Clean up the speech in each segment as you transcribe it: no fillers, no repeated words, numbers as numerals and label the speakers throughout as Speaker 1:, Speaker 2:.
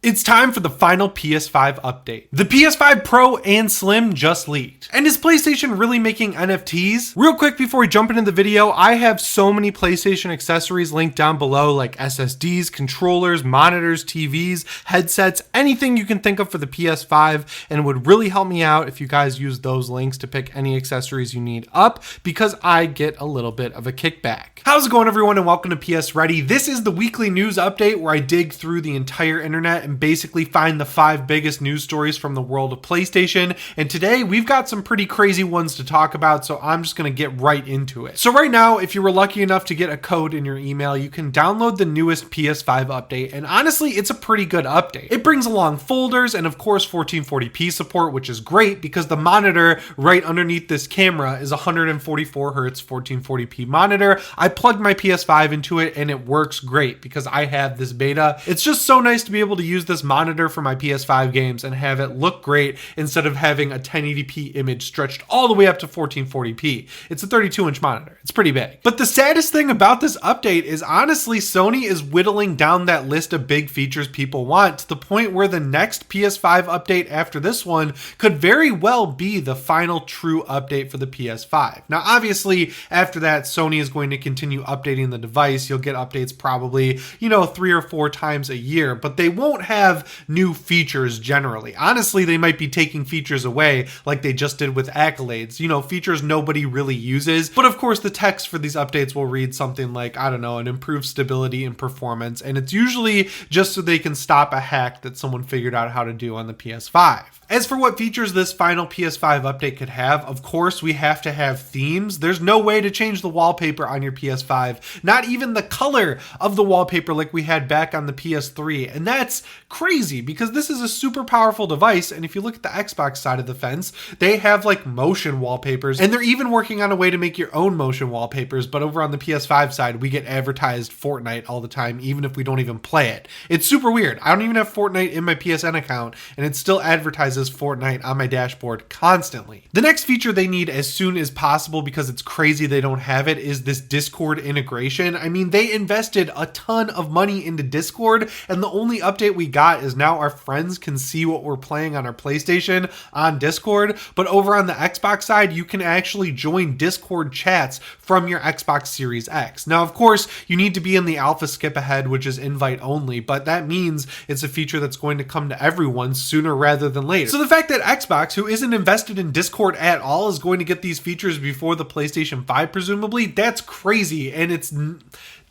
Speaker 1: It's time for the final PS5 update. The PS5 Pro and Slim just leaked. And is PlayStation really making NFTs? Real quick before we jump into the video, I have so many PlayStation accessories linked down below, like SSDs, controllers, monitors, TVs, headsets, anything you can think of for the PS5, and it would really help me out if you guys use those links to pick any accessories you need up, because I get a little bit of a kickback. How's it going, everyone, and welcome to PSReady. This is the weekly news update where I dig through the entire internet and basically find the 5 biggest news stories from the world of PlayStation. And today we've got some pretty crazy ones to talk about, so I'm just going to get right into it. So right now, if you were lucky enough to get a code in your email, you can download the newest PS5 update. And honestly, it's a pretty good update. It brings along folders and of course 1440p support, which is great because the monitor right underneath this camera is a 144 Hz 1440p monitor. I plugged my PS5 into it and it works great because I have this beta. It's just so nice to be able to use this monitor for my PS5 games and have it look great instead of having a 1080p image stretched all the way up to 1440p. It's a 32-inch monitor. It's pretty big. But the saddest thing about this update is honestly Sony is whittling down that list of big features people want to the point where the next PS5 update after this one could very well be the final true update for the PS5. Now obviously after that Sony is going to continue updating the device. You'll get updates probably, 3 or 4 times a year, but they won't have new features generally. Honestly, they might be taking features away like they just did with accolades, features nobody really uses. But of course, the text for these updates will read something like, an improved stability and performance. And it's usually just so they can stop a hack that someone figured out how to do on the PS5. As for what features this final PS5 update could have, of course, we have to have themes. There's no way to change the wallpaper on your PS5, not even the color of the wallpaper like we had back on the PS3. And that's crazy because this is a super powerful device. And if you look at the Xbox side of the fence, they have like motion wallpapers, and they're even working on a way to make your own motion wallpapers. But over on the PS5 side, we get advertised Fortnite all the time, even if we don't even play it. It's super weird. I don't even have Fortnite in my PSN account, and it still advertises Fortnite on my dashboard constantly. The next feature they need as soon as possible, because it's crazy they don't have it, is this Discord integration. I mean, they invested a ton of money into Discord, and the only update we got is now our friends can see what we're playing on our PlayStation on Discord. But over on the Xbox side, you can actually join Discord chats from your Xbox Series X. Now, of course, you need to be in the alpha skip ahead, which is invite only, but that means it's a feature that's going to come to everyone sooner rather than later. So the fact that Xbox, who isn't invested in Discord at all, is going to get these features before the PlayStation 5, presumably, that's crazy. And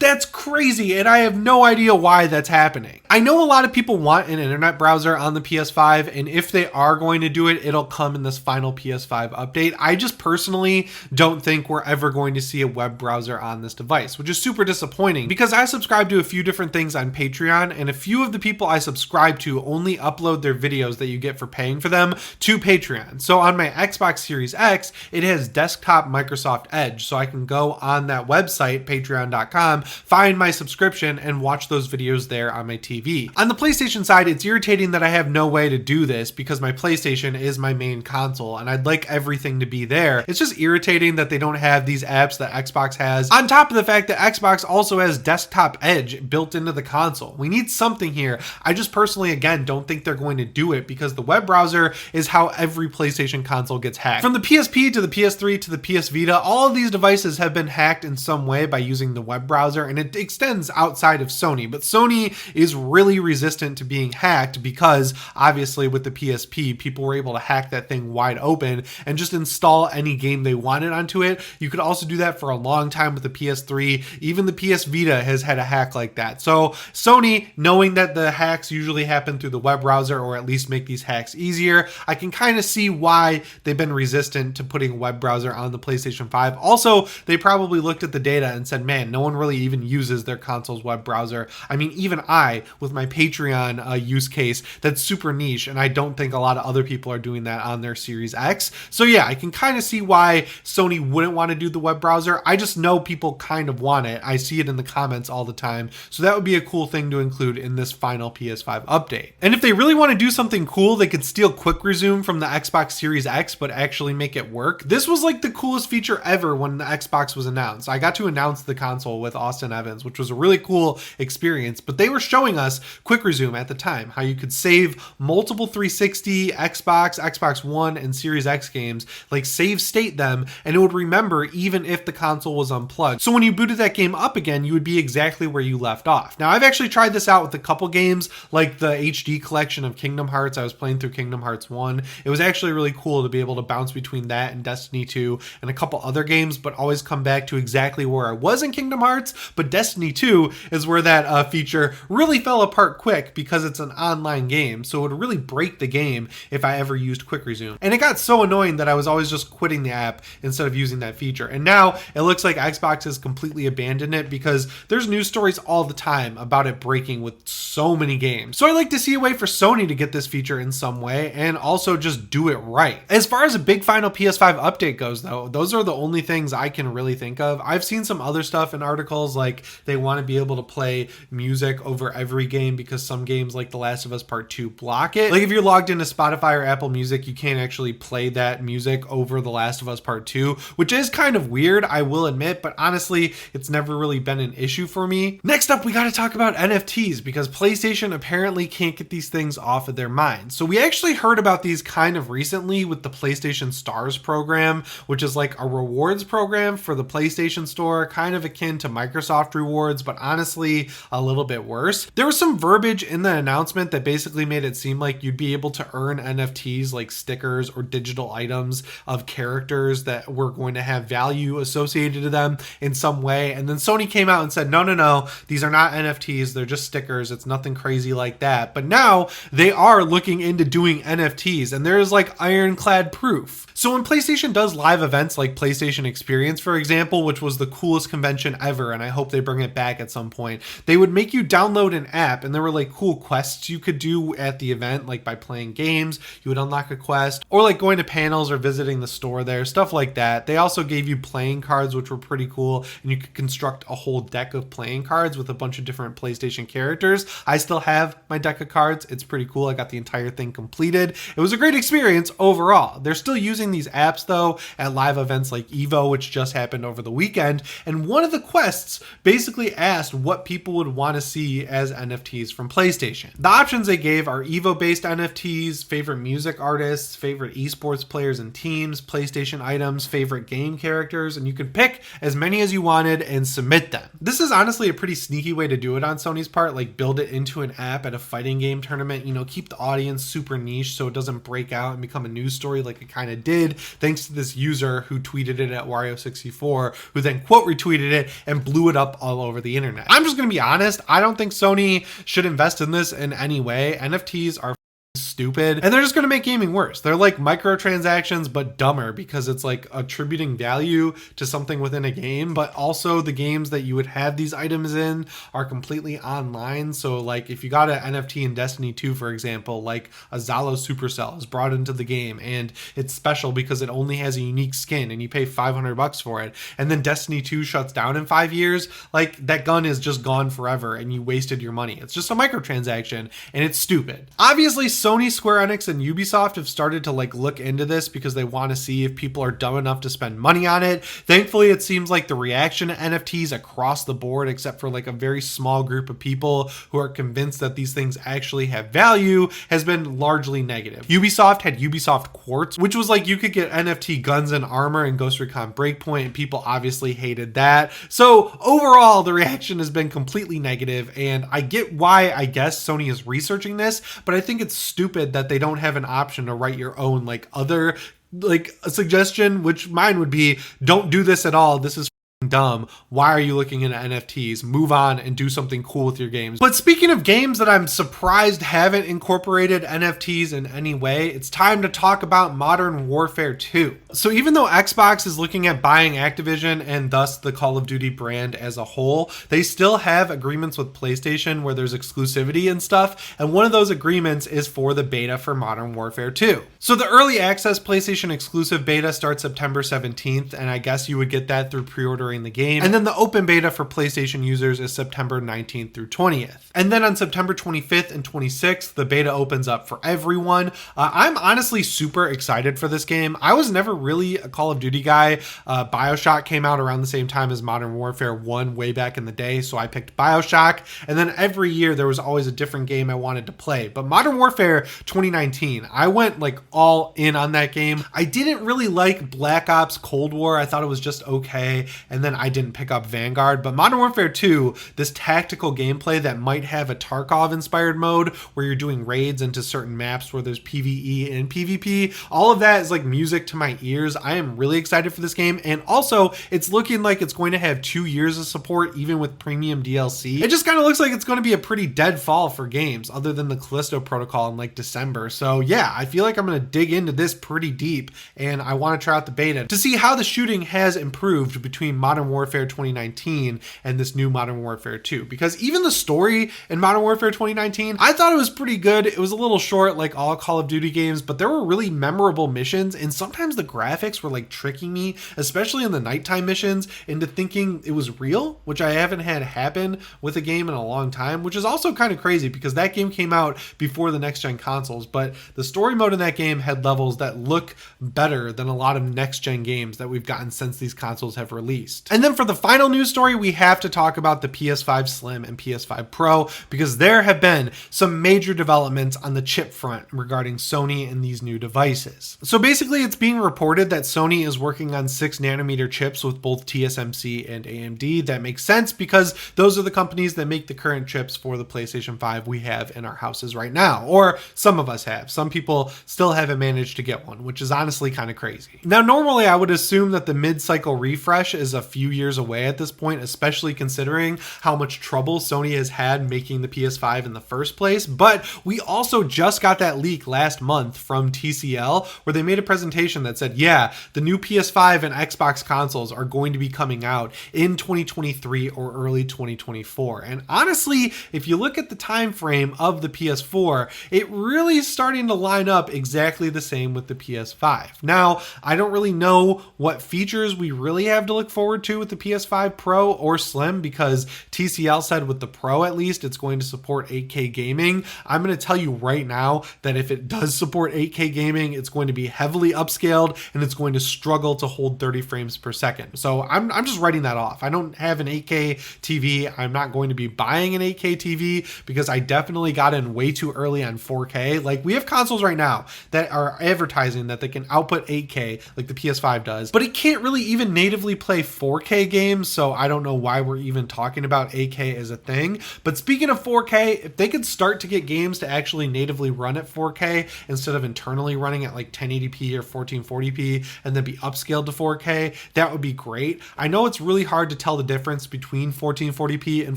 Speaker 1: that's crazy, and I have no idea why that's happening. I know a lot of people want an internet browser on the PS5, and if they are going to do it, it'll come in this final PS5 update. I just personally don't think we're ever going to see a web browser on this device, which is super disappointing because I subscribe to a few different things on Patreon, and a few of the people I subscribe to only upload their videos that you get for paying for them to Patreon. So on my Xbox Series X, it has desktop Microsoft Edge, so I can go on that website, patreon.com, find my subscription and watch those videos there on my TV. On the PlayStation side, it's irritating that I have no way to do this because my PlayStation is my main console and I'd like everything to be there. It's just irritating that they don't have these apps that Xbox has, on top of the fact that Xbox also has desktop Edge built into the console. We need something here. I just personally, again, don't think they're going to do it because the web browser is how every PlayStation console gets hacked. From the PSP to the PS3 to the PS Vita, all of these devices have been hacked in some way by using the web browser, and it extends outside of Sony. But Sony is really resistant to being hacked because obviously with the PSP, people were able to hack that thing wide open and just install any game they wanted onto it. You could also do that for a long time with the PS3. Even the PS Vita has had a hack like that. So Sony, knowing that the hacks usually happen through the web browser, or at least make these hacks easier, I can kind of see why they've been resistant to putting a web browser on the PlayStation 5. Also, they probably looked at the data and said, man, no one really even uses their console's web browser. I mean, even I, with my Patreon use case, that's super niche, and I don't think a lot of other people are doing that on their Series X. So yeah, I can kind of see why Sony wouldn't want to do the web browser. I just know people kind of want it. I see it in the comments all the time. So that would be a cool thing to include in this final PS5 update. And if they really want to do something cool, they could steal Quick Resume from the Xbox Series X, but actually make it work. This was like the coolest feature ever when the Xbox was announced. I got to announce the console with Austin Evans, which was a really cool experience, but they were showing us Quick Resume at the time, how you could save multiple 360, Xbox, Xbox One, and Series X games, like save state them, and it would remember even if the console was unplugged. So when you booted that game up again, you would be exactly where you left off. Now, I've actually tried this out with a couple games, like the HD collection of Kingdom Hearts. I was playing through Kingdom Hearts 1. It was actually really cool to be able to bounce between that and Destiny 2 and a couple other games, but always come back to exactly where I was in Kingdom Hearts. But Destiny 2 is where that feature really fell apart quick because it's an online game, so it would really break the game if I ever used quick resume. And it got so annoying that I was always just quitting the app instead of using that feature. And now it looks like Xbox has completely abandoned it because there's news stories all the time about it breaking with so many games. So I like to see a way for Sony to get this feature in some way and also just do it right. As far as a big final PS5 update goes though, those are the only things I can really think of. I've seen some other stuff in articles, like they want to be able to play music over every game because some games like The Last of Us Part 2 block it. Like if you're logged into Spotify or Apple Music, you can't actually play that music over The Last of Us Part 2, which is kind of weird, I will admit, but honestly, it's never really been an issue for me. Next up, we got to talk about NFTs because PlayStation apparently can't get these things off of their minds. So we actually heard about these kind of recently with the PlayStation Stars program, which is like a rewards program for the PlayStation Store, kind of akin to Microsoft Rewards, but honestly a little bit worse. There was some verbiage in the announcement that basically made it seem like you'd be able to earn NFTs like stickers or digital items of characters that were going to have value associated to them in some way. And then Sony came out and said, no, these are not NFTs, they're just stickers. It's nothing crazy like that. But now they are looking into doing NFTs, and there's like ironclad proof. So when PlayStation does live events like PlayStation Experience, for example, which was the coolest convention ever, and I hope they bring it back at some point, they would make you download an app, and there were like cool quests you could do at the event, like by playing games, you would unlock a quest, or like going to panels or visiting the store there, stuff like that. They also gave you playing cards, which were pretty cool, and you could construct a whole deck of playing cards with a bunch of different PlayStation characters. I still have my deck of cards. It's pretty cool. I got the entire thing completed. It was a great experience overall. They're still using these apps though at live events like Evo, which just happened over the weekend, and one of the quests basically asked what people would want to see as NFTs from PlayStation. The options they gave are Evo based NFTs, favorite music artists, favorite esports players and teams, PlayStation items, favorite game characters, and you could pick as many as you wanted and submit them. This is honestly a pretty sneaky way to do it on Sony's part, like build it into an app at a fighting game tournament, keep the audience super niche so it doesn't break out and become a news story like it kind of did, thanks to this user who tweeted it at Wario64, who then quote retweeted it and blew it up all over the internet. I'm just gonna be honest, I don't think Sony should invest in this in any way. NFTs are stupid, and they're just going to make gaming worse. They're like microtransactions but dumber because it's like attributing value to something within a game, but also the games that you would have these items in are completely online. So like if you got an NFT in Destiny 2, for example, like a Zalo Supercell is brought into the game and it's special because it only has a unique skin and you pay $500 for it, and then Destiny 2 shuts down in 5 years, like that gun is just gone forever and you wasted your money. It's just a microtransaction and it's stupid. Obviously Sony, Square Enix, and Ubisoft have started to like look into this because they want to see if people are dumb enough to spend money on it. Thankfully, it seems like the reaction to NFTs across the board, except for like a very small group of people who are convinced that these things actually have value, has been largely negative. Ubisoft had Ubisoft Quartz, which was like you could get NFT guns and armor in Ghost Recon Breakpoint, and people obviously hated that. So overall, the reaction has been completely negative, and I get why I guess Sony is researching this, but I think it's stupid that they don't have an option to write your own like other like a suggestion, which mine would be don't do this at all. This is dumb. Why are you looking into NFTs? Move on and do something cool with your games. But speaking of games that I'm surprised haven't incorporated NFTs in any way, it's time to talk about Modern Warfare 2. So even though Xbox is looking at buying Activision and thus the Call of Duty brand as a whole, they still have agreements with PlayStation where there's exclusivity and stuff, and one of those agreements is for the beta for Modern Warfare 2. So the early access PlayStation exclusive beta starts September 17th, and I guess you would get that through pre-ordering starting the game. And then the open beta for PlayStation users is September 19th through 20th. And then on September 25th and 26th, the beta opens up for everyone. I'm honestly super excited for this game. I was never really a Call of Duty guy. BioShock came out around the same time as Modern Warfare 1 way back in the day, so I picked BioShock. And then every year there was always a different game I wanted to play. But Modern Warfare 2019, I went like all in on that game. I didn't really like Black Ops Cold War. I thought it was just okay. And then I didn't pick up Vanguard. But Modern Warfare 2, this tactical gameplay that might have a Tarkov inspired mode where you're doing raids into certain maps where there's PvE and PvP, all of that is like music to my ears. I am really excited for this game. And also it's looking like it's going to have 2 years of support even with premium DLC. It just kind of looks like it's going to be a pretty dead fall for games other than the Callisto Protocol in like December. So yeah, I feel like I'm going to dig into this pretty deep and I want to try out the beta to see how the shooting has improved between Modern Warfare 2019 and this new Modern Warfare 2, because even the story in Modern Warfare 2019, I thought it was pretty good. It was a little short like all Call of Duty games, but there were really memorable missions, and sometimes the graphics were like tricking me, especially in the nighttime missions, into thinking it was real, which I haven't had happen with a game in a long time, which is also kind of crazy because that game came out before the next gen consoles, but the story mode in that game had levels that look better than a lot of next gen games that we've gotten since these consoles have released. And then for the final news story, we have to talk about the PS5 Slim and PS5 Pro, because there have been some major developments on the chip front regarding Sony and these new devices. So basically it's being reported that Sony is working on 6nm chips with both TSMC and AMD. That makes sense because those are the companies that make the current chips for the PlayStation 5 we have in our houses right now, or some of us have. Some people still haven't managed to get one, which is honestly kind of crazy. Now, normally I would assume that the mid-cycle refresh is a few years away at this point, especially considering how much trouble Sony has had making the PS5 in the first place. But we also just got that leak last month from TCL where they made a presentation that said, yeah, the new PS5 and Xbox consoles are going to be coming out in 2023 or early 2024. And honestly, if you look at the time frame of the PS4, it really is starting to line up exactly the same with the PS5. Now, I don't really know what features we really have to look forward to with the PS5 Pro or Slim, because TCL said with the Pro at least it's going to support 8K gaming. I'm going to tell you right now that if it does support 8K gaming, it's going to be heavily upscaled and it's going to struggle to hold 30 frames per second. So I'm just writing that off. I don't have an 8K TV. I'm not going to be buying an 8K TV because I definitely got in way too early on 4K. Like, we have consoles right now that are advertising that they can output 8K like the PS5 does, but it can't really even natively play 4K games. So I don't know why we're even talking about 8K as a thing. But speaking of 4K, if they could start to get games to actually natively run at 4K instead of internally running at like 1080p or 1440p and then be upscaled to 4K, that would be great. I know it's really hard to tell the difference between 1440p and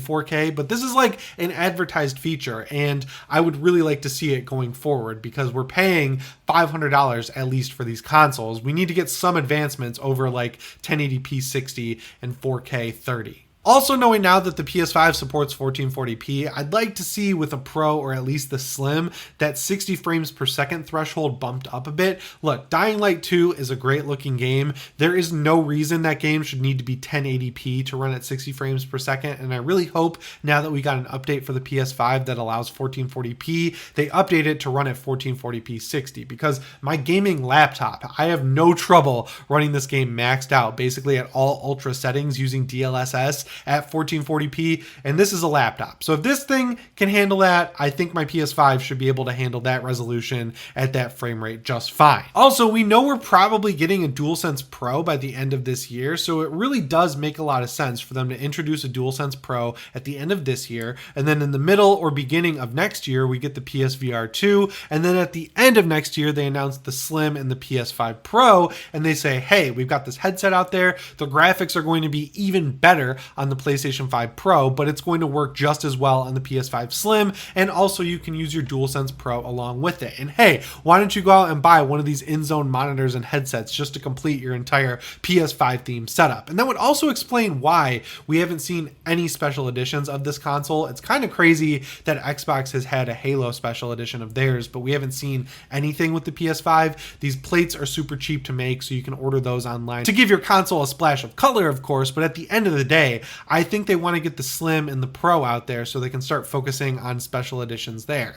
Speaker 1: 4K, but this is like an advertised feature and I would really like to see it going forward because we're paying $500 at least for these consoles. We need to get some advancements over like 1080p 60 and 4K 30. Also, knowing now that the PS5 supports 1440p, I'd like to see with a Pro or at least the Slim that 60 frames per second threshold bumped up a bit. Look, Dying Light 2 is a great looking game. There is no reason that game should need to be 1080p to run at 60 frames per second, and I really hope now that we got an update for the PS5 that allows 1440p, they update it to run at 1440p 60, because my gaming laptop, I have no trouble running this game maxed out basically at all ultra settings using DLSS at 1440p, and this is a laptop. So if this thing can handle that, I think my PS5 should be able to handle that resolution at that frame rate just fine. Also, we know we're probably getting a DualSense Pro by the end of this year, so it really does make a lot of sense for them to introduce a DualSense Pro at the end of this year, and then in the middle or beginning of next year, we get the PSVR 2, and then at the end of next year, they announce the Slim and the PS5 Pro, and they say, hey, we've got this headset out there, the graphics are going to be even better on the PlayStation 5 Pro, but it's going to work just as well on the PS5 Slim, and also you can use your DualSense Pro along with it. And hey, why don't you go out and buy one of these in-zone monitors and headsets just to complete your entire PS5 themed setup? And that would also explain why we haven't seen any special editions of this console. It's kind of crazy that Xbox has had a Halo special edition of theirs, but we haven't seen anything with the PS5. These plates are super cheap to make, so you can order those online to give your console a splash of color, of course, but at the end of the day, I think they want to get the Slim and the Pro out there so they can start focusing on special editions there.